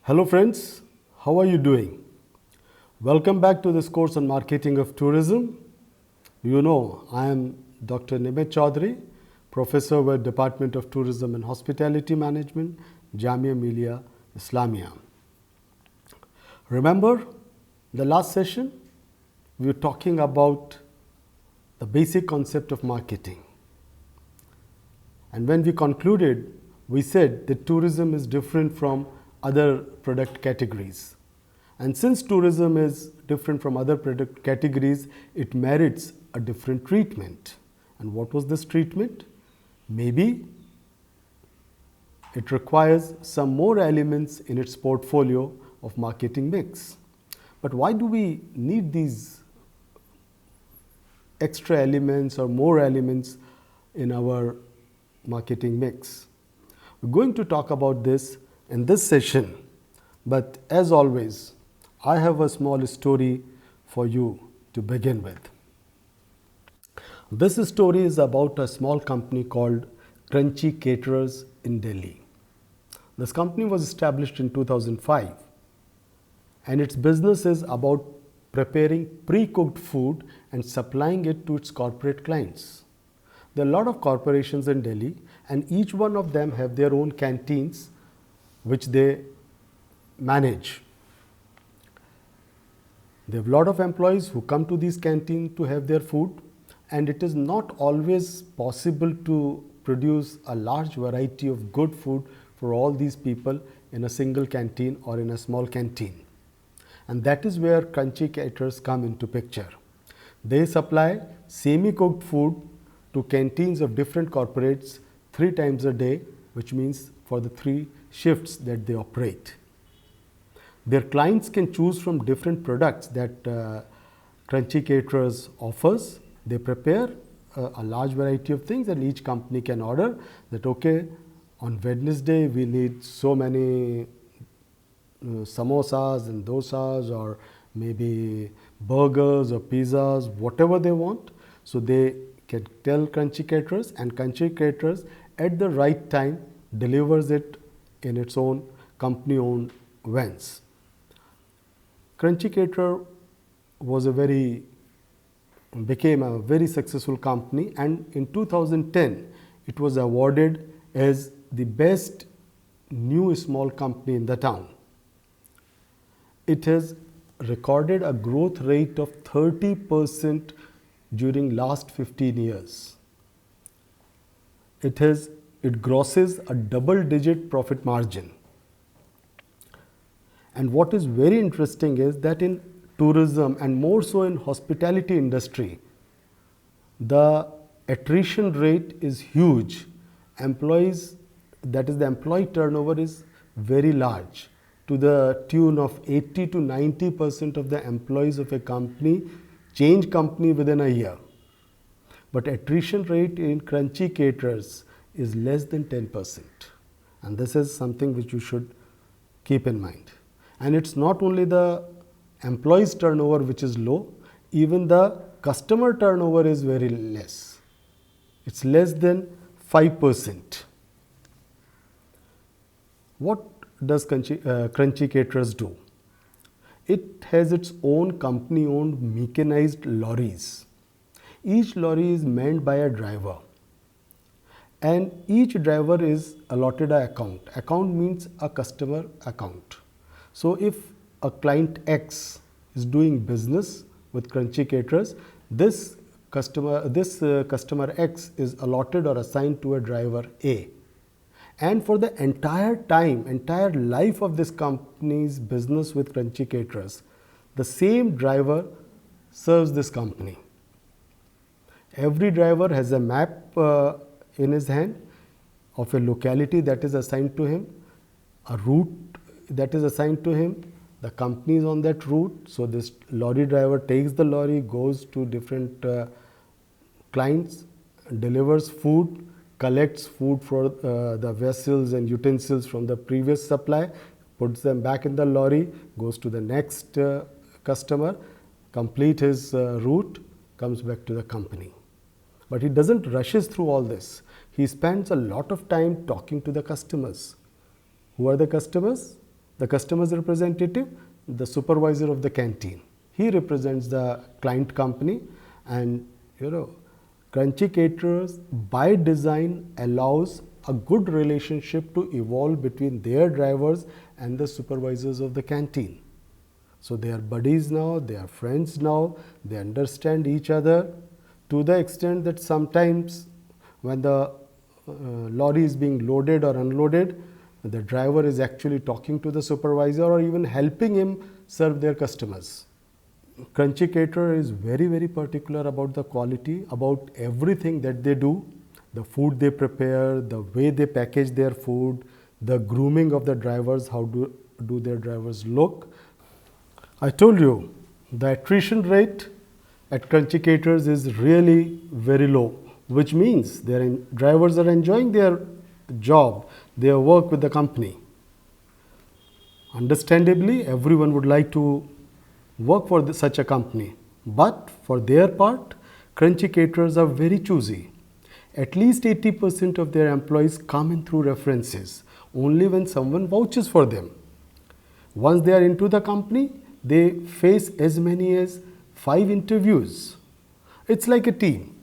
Hello friends, how are you doing? Welcome back to this course on marketing of tourism. You know, I am Dr. Nimit Chaudhary, Professor with Department of Tourism and Hospitality Management, Jamia Millia Islamia. Remember the last session? We were talking about the basic concept of marketing. And when we concluded, we said that tourism is different from other product categories. And since tourism is different from other product categories, it merits a different treatment. And what was this treatment? Maybe it requires some more elements in its portfolio of marketing mix. But why do we need these extra elements or more elements in our marketing mix? We're going to talk about this in this session, but as always, I have a small story for you to begin with. This story is about a small company called Crunchy Caterers in Delhi. This company was established in 2005 and its business is about preparing pre-cooked food and supplying it to its corporate clients. There are a lot of corporations in Delhi and each one of them have their own canteens which they manage. They have a lot of employees who come to these canteens to have their food, and it is not always possible to produce a large variety of good food for all these people in a single canteen or in a small canteen. And that is where Crunchy Caterers come into picture. They supply semi-cooked food to canteens of different corporates 3 times a day, which means for the 3 shifts that they operate. Their clients can choose from different products that Crunchy Caterers offers. They prepare a large variety of things and each company can order that, okay, on Wednesday we need so many samosas and dosas or maybe burgers or pizzas, whatever they want. So they can tell Crunchy Caterers and Crunchy Caterers at the right time delivers it in its own company-owned vans. Crunchy Caterer became a very successful company, and in 2010 it was awarded as the best new small company in the town. It has recorded a growth rate of 30% during last 15 years. It grosses a double-digit profit margin. And what is very interesting is that in tourism and more so in hospitality industry, the attrition rate is huge. Employees, that is the employee turnover is very large, to the tune of 80 to 90% of the employees of a company change company within a year. But attrition rate in Crunchy Caterers is less than 10%. And this is something which you should keep in mind. And it's not only the employees turnover which is low, even the customer turnover is very less. It's less than 5%. What does Crunchy Caterers do? It has its own company-owned mechanized lorries. Each lorry is manned by a driver. And each driver is allotted an account. Account means a customer account. So if a client X is doing business with Crunchy Caterers, this customer X is allotted or assigned to a driver A. And for the entire life of this company's business with Crunchy Caterers, the same driver serves this company. Every driver has a map in his hand of a locality that is assigned to him, a route that is assigned to him, the company is on that route. So this lorry driver takes the lorry, goes to different clients, delivers food, collects food for the vessels and utensils from the previous supply, puts them back in the lorry, goes to the next customer, complete his route, comes back to the company. But he doesn't rushes through all this. He spends a lot of time talking to the customers. Who are the customers? The customer's representative, the supervisor of the canteen. He represents the client company, and Crunchy Caterers by design allows a good relationship to evolve between their drivers and the supervisors of the canteen. So they are buddies now, they are friends now, they understand each other to the extent that sometimes when the lorry is being loaded or unloaded, the driver is actually talking to the supervisor or even helping him serve their customers. Crunchy Caterer is very, very particular about the quality, about everything that they do, the food they prepare, the way they package their food, the grooming of the drivers, how do their drivers look. I told you, the attrition rate at Crunchy Caterers is really very low, which means drivers are enjoying their job, their work with the company. Understandably, everyone would like to work for such a company, but for their part, Crunchy Caterers are very choosy. At least 80% of their employees come in through references, only when someone vouches for them. Once they are into the company, they face as many as 5 interviews. It's like a team.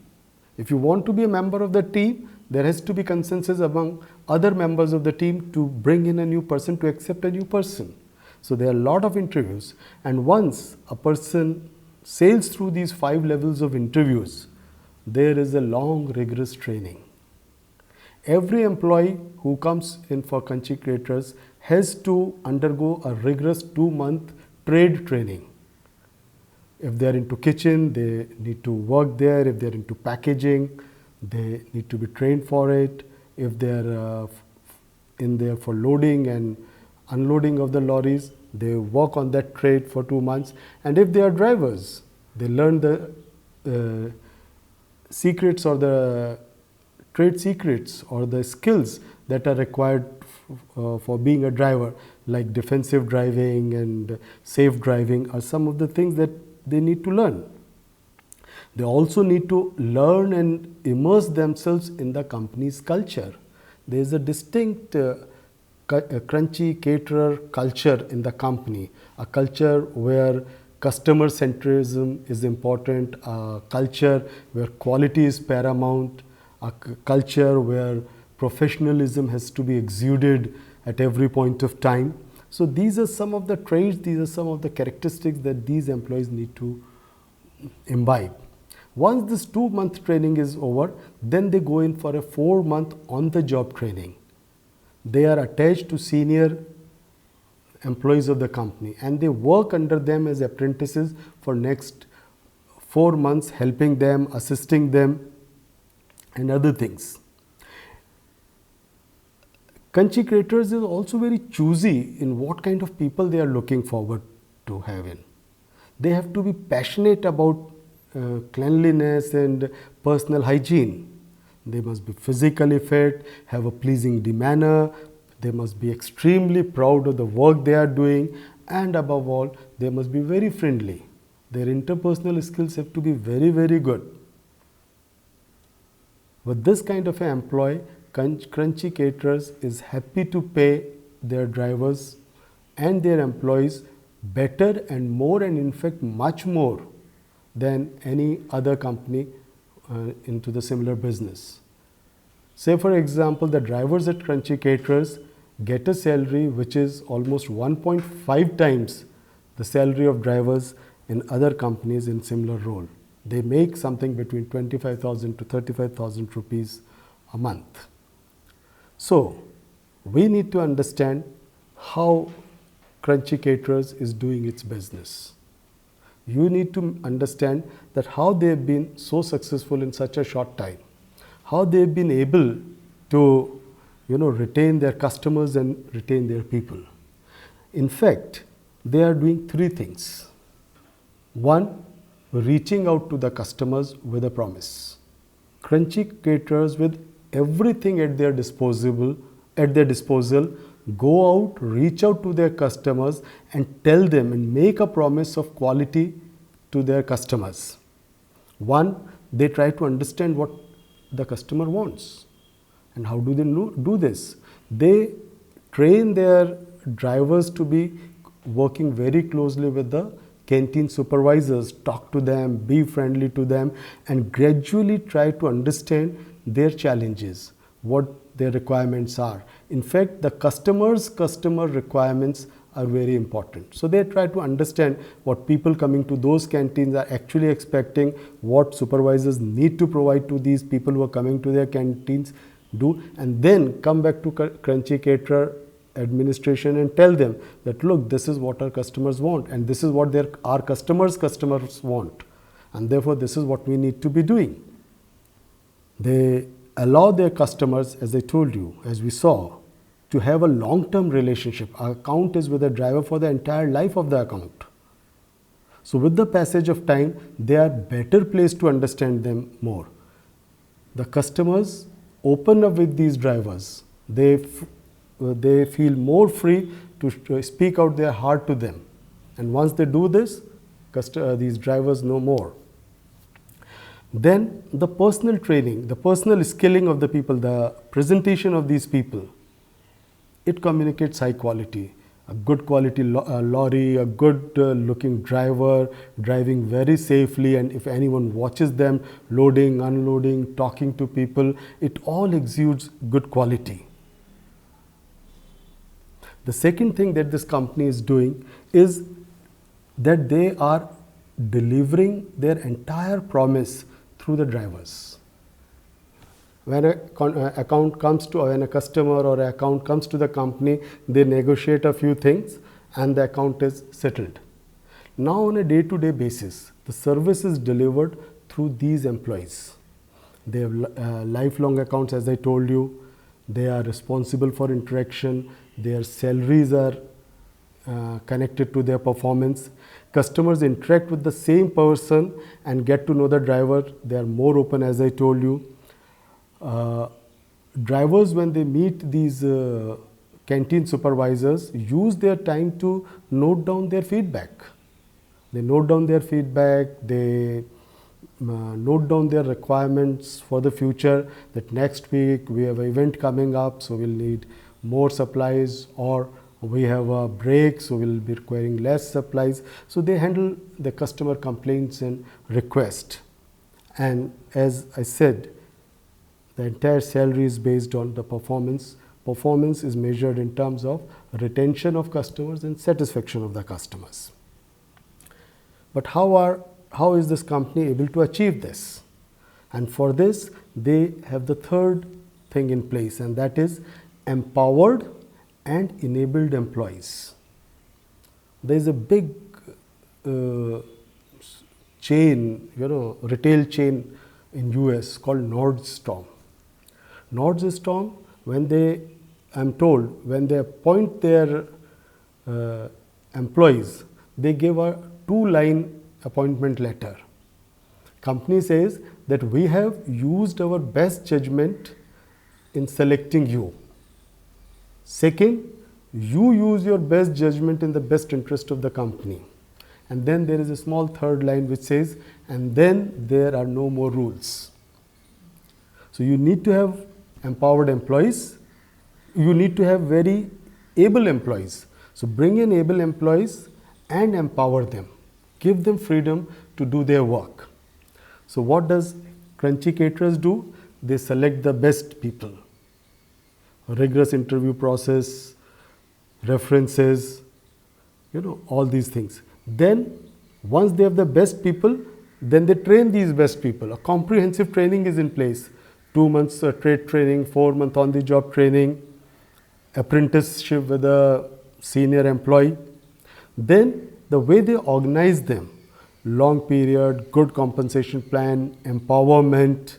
If you want to be a member of the team, there has to be consensus among other members of the team to bring in a new person, to accept a new person. So there are a lot of interviews, and once a person sails through these 5 levels of interviews, there is a long rigorous training. Every employee who comes in for Crunchy Caterers has to undergo a rigorous 2-month trade training. If they are into kitchen, they need to work there. If they are into packaging, they need to be trained for it. If they are in there for loading and unloading of the lorries, they work on that trade for 2 months. And if they are drivers, they learn the secrets or the trade secrets or the skills that are required for being a driver, like defensive driving and safe driving are some of the things that they need to learn. They also need to learn and immerse themselves in the company's culture. There is a distinct Crunchy Caterer culture in the company, a culture where customer centrism is important, a culture where quality is paramount, a culture where professionalism has to be exuded at every point of time. So these are some of the traits, these are some of the characteristics that these employees need to imbibe. Once this 2-month training is over, then they go in for a 4-month on-the-job training. They are attached to senior employees of the company and they work under them as apprentices for next 4 months, helping them, assisting them and other things. Crunchy Caterers is also very choosy in what kind of people they are looking forward to have in. They have to be passionate about cleanliness and personal hygiene. They must be physically fit, have a pleasing demeanor, they must be extremely proud of the work they are doing, and above all, they must be very friendly. Their interpersonal skills have to be very, very good. With this kind of an employee, Crunchy Caterers is happy to pay their drivers and their employees better and more, and in fact much more than any other company into the similar business. Say for example, the drivers at Crunchy Caterers get a salary which is almost 1.5 times the salary of drivers in other companies in similar role. They make something between 25,000 to 35,000 rupees a month. So We need to understand how Crunchy Caterers is doing its business. You need to understand that how they have been so successful in such a short time, how they have been able to retain their customers and retain their people. In fact, they are doing three things. One, reaching out to the customers with a promise. Crunchy Caterers, with everything at their disposal, go out, reach out to their customers and tell them and make a promise of quality to their customers. One, they try to understand what the customer wants. And how do they do this? They train their drivers to be working very closely with the canteen supervisors, talk to them, be friendly to them, and gradually try to understand their challenges, what their requirements are. In fact, the customer requirements are very important. So they try to understand what people coming to those canteens are actually expecting, what supervisors need to provide to these people who are coming to their canteens do, and then come back to Crunchy Caterer administration and tell them that, look, this is what our customers want, and this is what our customers want, and therefore this is what we need to be doing. They allow their customers, as I told you, as we saw, to have a long-term relationship. Our account is with the driver for the entire life of the account. So with the passage of time, they are better placed to understand them more. The customers open up with these drivers. They feel more free to speak out their heart to them. And once they do this, these drivers know more. Then the personal training, the personal skilling of the people, the presentation of these people, it communicates high quality. A good quality lorry, a good looking driver, driving very safely, and if anyone watches them loading, unloading, talking to people, it all exudes good quality. The second thing that this company is doing is that they are delivering their entire promise through the drivers. When when a customer or an account comes to the company, they negotiate a few things and the account is settled. Now on a day-to-day basis, the service is delivered through these employees. They have lifelong accounts, as I told you. They are responsible for interaction. Their salaries are connected to their performance. Customers interact with the same person and get to know the driver. They are more open, as I told you. Drivers, when they meet these canteen supervisors, use their time to note down their feedback. They note down their feedback, they note down their requirements for the future, that next week we have an event coming up, so we'll need more supplies, or we have a break, so we'll be requiring less supplies. So they handle the customer complaints and requests. And as I said, the entire salary is based on the performance. Performance is measured in terms of retention of customers and satisfaction of the customers. But how is this company able to achieve this? And for this, they have the third thing in place, and that is empowered and enabled employees. There is a big chain, retail chain in US called Nordstrom. Nordstrom, when they appoint their employees, they give a 2-line appointment letter. Company says that we have used our best judgment in selecting you. Second, you use your best judgment in the best interest of the company. And then there is a small third line which says, and then there are no more rules. So you need to have empowered employees. You need to have very able employees. So bring in able employees and empower them. Give them freedom to do their work. So what does Crunchy Caterers do? They select the best people. A rigorous interview process, references, all these things. Then once they have the best people, then they train these best people. A comprehensive training is in place. 2 months trade training, 4 months on the job training. apprenticeship with a senior employee. Then the way they organize them, long period, good compensation plan, empowerment,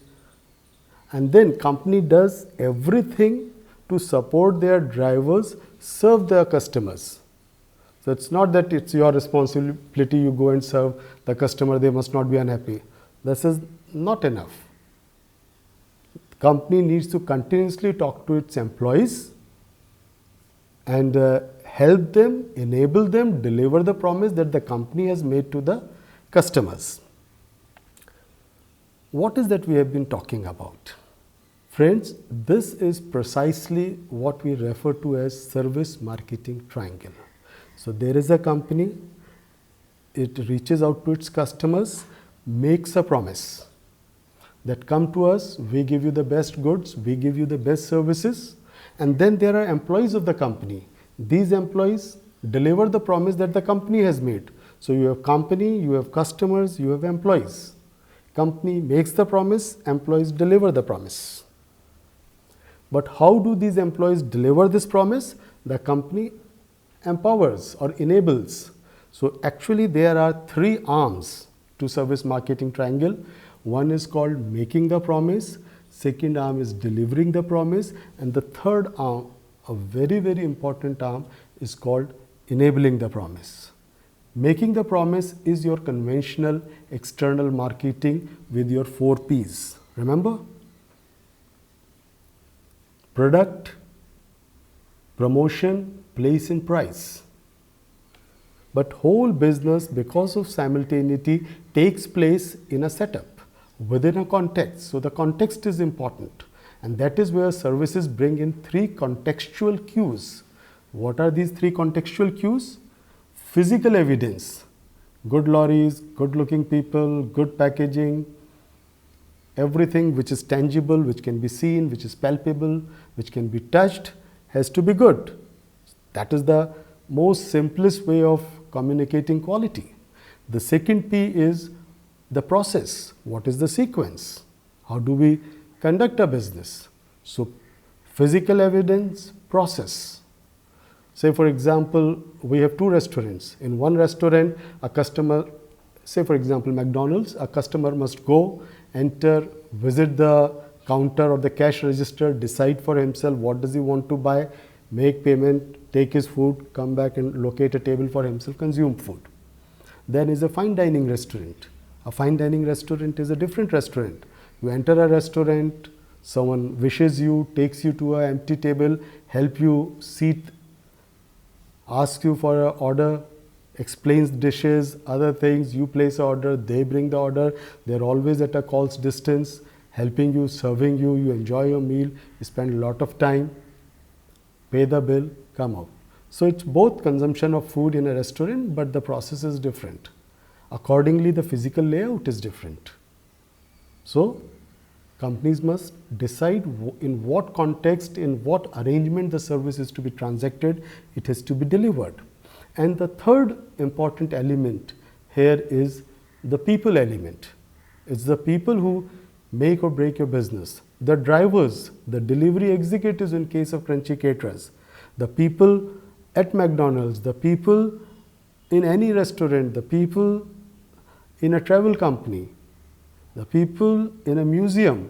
and then company does everything to support their drivers, serve their customers. So it's not that it's your responsibility, you go and serve the customer, they must not be unhappy. This is not enough. Company needs to continuously talk to its employees and help them, enable them, deliver the promise that the company has made to the customers. What is that we have been talking about? Friends, this is precisely what we refer to as service marketing triangle. So there is a company, it reaches out to its customers, makes a promise that come to us, we give you the best goods, we give you the best services, and then there are employees of the company. These employees deliver the promise that the company has made. So you have company, you have customers, you have employees. Company makes the promise, employees deliver the promise. But how do these employees deliver this promise? The company empowers or enables. So actually there are three arms to service marketing triangle. One is called making the promise, second arm is delivering the promise, and the third arm, a very, very important arm, is called enabling the promise. Making the promise is your conventional external marketing with your 4 P's. Remember? Product, promotion, place and price. But whole business, because of simultaneity, takes place in a setup within a context. So the context is important, and that is where services bring in 3 contextual cues. What are these 3 contextual cues? Physical evidence, good lorries, good looking people, good packaging, everything which is tangible, which can be seen, which is palpable, which can be touched, has to be good. That is the most simplest way of communicating quality. The second P is the process. What is the sequence? How do we conduct a business? So physical evidence, process. Say for example, we have 2 restaurants. In one restaurant, a customer, say for example McDonald's, a customer must go, enter, visit the counter or the cash register, decide for himself what does he want to buy, make payment, take his food, come back and locate a table for himself, consume food. Then is a fine dining restaurant. A fine dining restaurant is a different restaurant. You enter a restaurant, someone wishes you, takes you to an empty table, help you seat, asks you for an order, explains dishes, other things, you place an order, they bring the order, they're always at a call's distance, helping you, serving you, you enjoy your meal, you spend a lot of time, pay the bill, come out. So it's both consumption of food in a restaurant, but the process is different. Accordingly, the physical layout is different. So companies must decide in what context, in what arrangement the service is to be transacted, it has to be delivered. And the third important element here is the people element. It's the people who make or break your business. The drivers, the delivery executives in case of Crunchy Caterers, the people at McDonald's, the people in any restaurant, the people in a travel company, the people in a museum,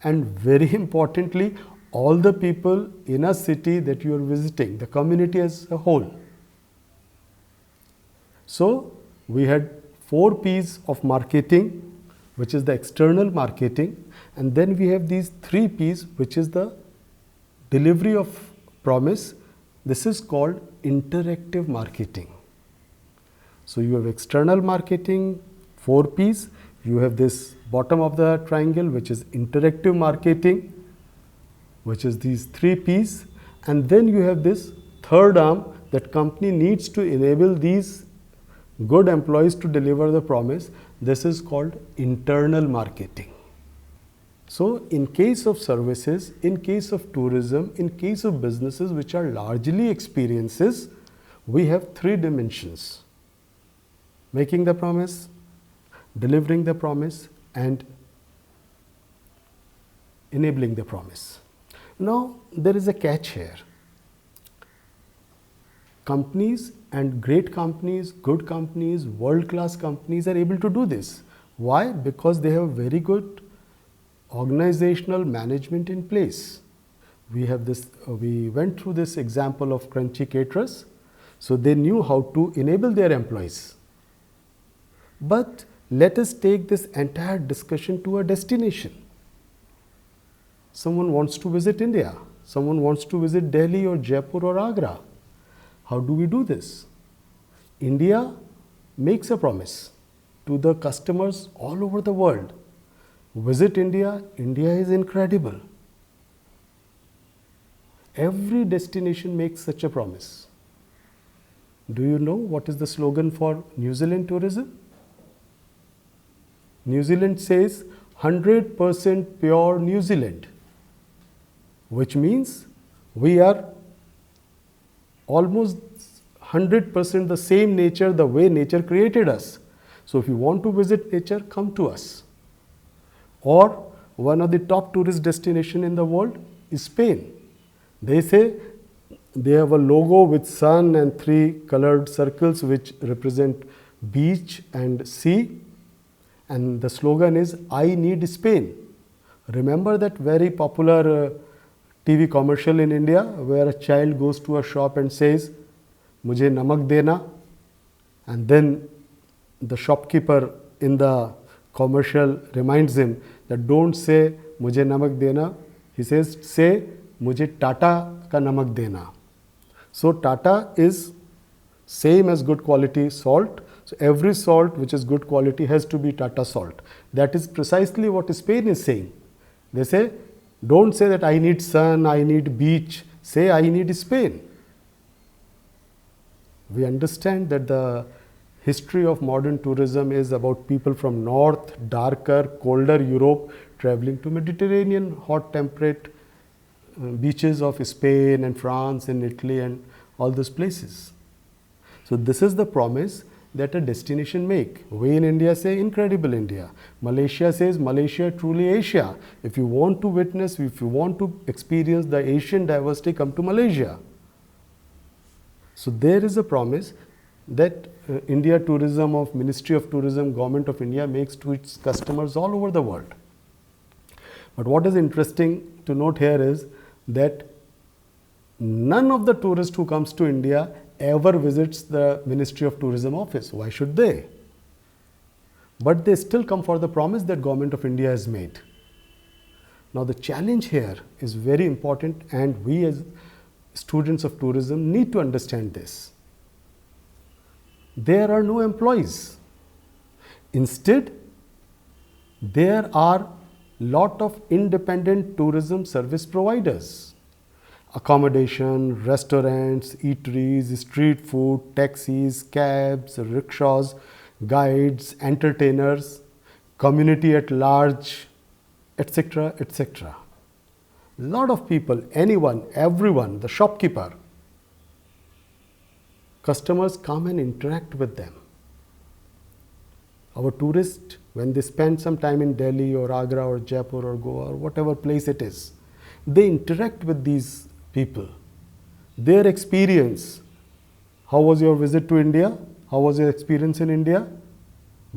and very importantly, all the people in a city that you are visiting, the community as a whole. So we had 4 P's of marketing, which is the external marketing, and then we have these 3 P's, which is the delivery of promise. This is called interactive marketing. So you have external marketing, 4 P's, you have this bottom of the triangle, which is interactive marketing, which is these 3 P's, and then you have this third arm that company needs to enable these good employees to deliver the promise. This is called internal marketing. So in case of services, in case of tourism, in case of businesses which are largely experiences, we have 3 dimensions: making the promise, delivering the promise, and enabling the promise. Now there is a catch here. Companies and great companies, good companies, world-class companies are able to do this. Why? Because they have very good organizational management in place. We went through this example of Crunchy Caterers. So they knew how to enable their employees. But let us take this entire discussion to a destination. Someone wants to visit India. Someone wants to visit Delhi or Jaipur or Agra. How do we do this? India makes a promise to the customers all over the world. Visit India. India is incredible. Every destination makes such a promise. Do you know what is the slogan for New Zealand tourism? New Zealand says 100% pure New Zealand, which means we are almost 100% the same nature, the way nature created us. So if you want to visit nature, come to us. Or one of the top tourist destinations in the world is Spain. They say they have a logo with sun and 3 colored circles which represent beach and sea. And the slogan is, I need Spain. Remember that very popular TV commercial in India where a child goes to a shop and says, Mujhe namak dena. And then the shopkeeper in the commercial reminds him that don't say Mujhe namak dena. He says, say Mujhe Tata ka namak dena. So Tata is same as good quality salt. So every salt which is good quality has to be Tata salt. That is precisely what Spain is saying. They say, don't say that I need sun, I need beach. Say I need Spain. We understand that the history of modern tourism is about people from north, darker, colder Europe traveling to Mediterranean, hot, temperate beaches of Spain and France and Italy and all those places. So this is the promise that a destination make. We in India say incredible India. Malaysia says Malaysia truly Asia. If you want to witness, if you want to experience the Asian diversity, come to Malaysia. So there is a promise that India Tourism of Ministry of Tourism, Government of India makes to its customers all over the world. But what is interesting to note here is that none of the tourists who comes to India ever visits the Ministry of Tourism office. Why should they? But they still come for the promise that Government of India has made. Now the challenge here is very important, and we as students of tourism need to understand this. There are no employees. Instead, there are lot of independent tourism service providers. Accommodation, restaurants, eateries, street food, taxis, cabs, rickshaws, guides, entertainers, community at large, etc., etc. Lot of people, anyone, everyone, the shopkeeper, customers come and interact with them. Our tourists, when they spend some time in Delhi or Agra or Jaipur or Goa or whatever place it is, they interact with these people. Their experience, how was your visit to India? How was your experience in India?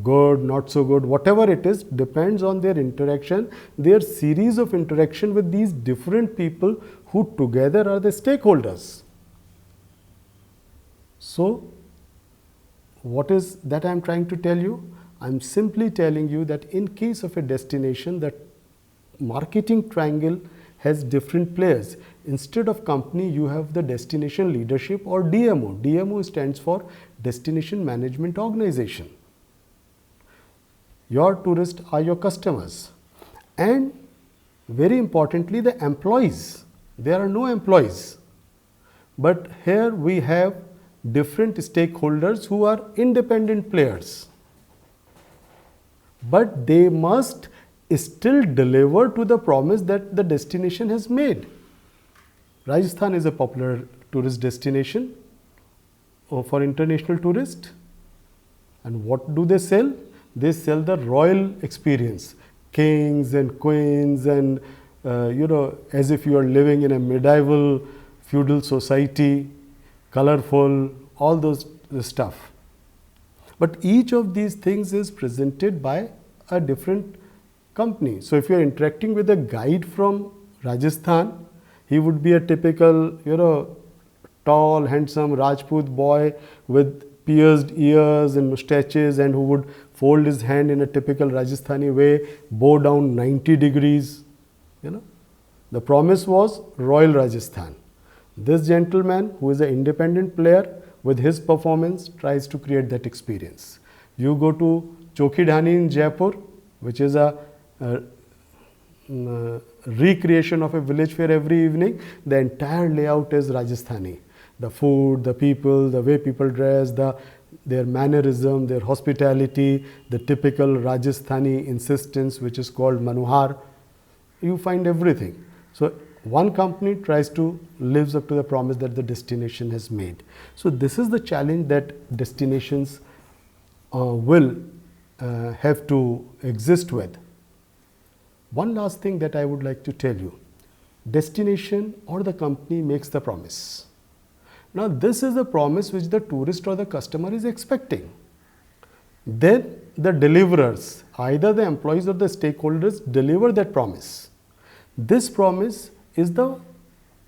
Good, not so good, whatever it is, depends on their interaction, their series of interaction with these different people who together are the stakeholders. So, what is that I am trying to tell you? I am simply telling you that in case of a destination, that marketing triangle has different players. Instead of company, you have the destination leadership or DMO. DMO stands for Destination Management Organization. Your tourists are your customers. And very importantly, the employees. There are no employees. But here we have different stakeholders who are independent players. But they must still deliver to the promise that the destination has made. Rajasthan is a popular tourist destination for international tourists. And what do they sell? They sell the royal experience. Kings and queens and as if you are living in a medieval feudal society, colorful, all those stuff. But each of these things is presented by a different company. So if you are interacting with a guide from Rajasthan, he would be a typical, tall, handsome Rajput boy with pierced ears and mustaches, and who would fold his hand in a typical Rajasthani way, bow down 90 degrees. The promise was Royal Rajasthan. This gentleman, who is an independent player, with his performance tries to create that experience. You go to Chokhi Dhani in Jaipur, which is a recreation of a village fair every evening. The entire layout is Rajasthani. The food, the people, the way people dress, their mannerism, their hospitality, the typical Rajasthani insistence, which is called Manohar. You find everything. So one company tries to live up to the promise that the destination has made. So this is the challenge that destinations will have to exist with. One last thing that I would like to tell you: destination or the company makes the promise. Now this is the promise which the tourist or the customer is expecting. Then the deliverers, either the employees or the stakeholders, deliver that promise. This promise is the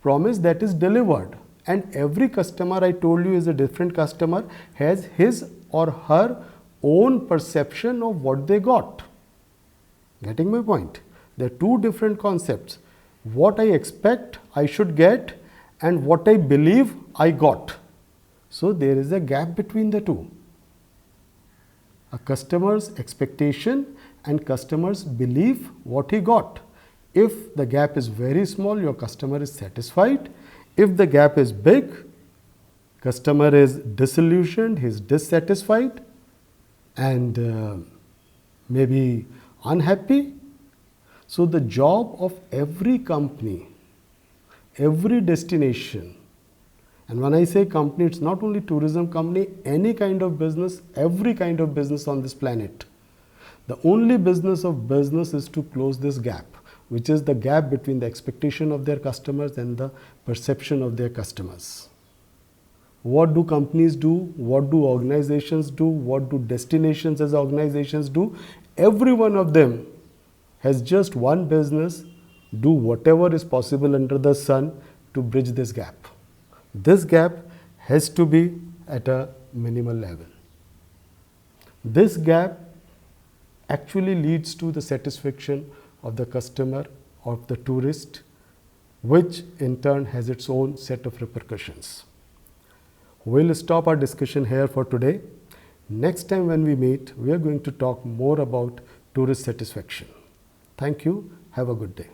promise that is delivered, and every customer, I told you, is a different customer, has his or her own perception of what they got. Getting my point? There are two different concepts: what I expect I should get and what I believe I got. So there is a gap between the two. A customer's expectation and customer's belief what he got. If the gap is very small, your customer is satisfied. If the gap is big, customer is disillusioned, he is dissatisfied and maybe unhappy. So the job of every company, every destination, and when I say company, it's not only tourism company, any kind of business, every kind of business on this planet. The only business of business is to close this gap, which is the gap between the expectation of their customers and the perception of their customers. What do companies do? What do organizations do? What do destinations as organizations do? Every one of them has just one business: do whatever is possible under the sun to bridge this gap. This gap has to be at a minimal level. This gap actually leads to the satisfaction of the customer, of the tourist, which in turn has its own set of repercussions. We'll stop our discussion here for today. Next time when we meet, we are going to talk more about tourist satisfaction. Thank you. Have a good day.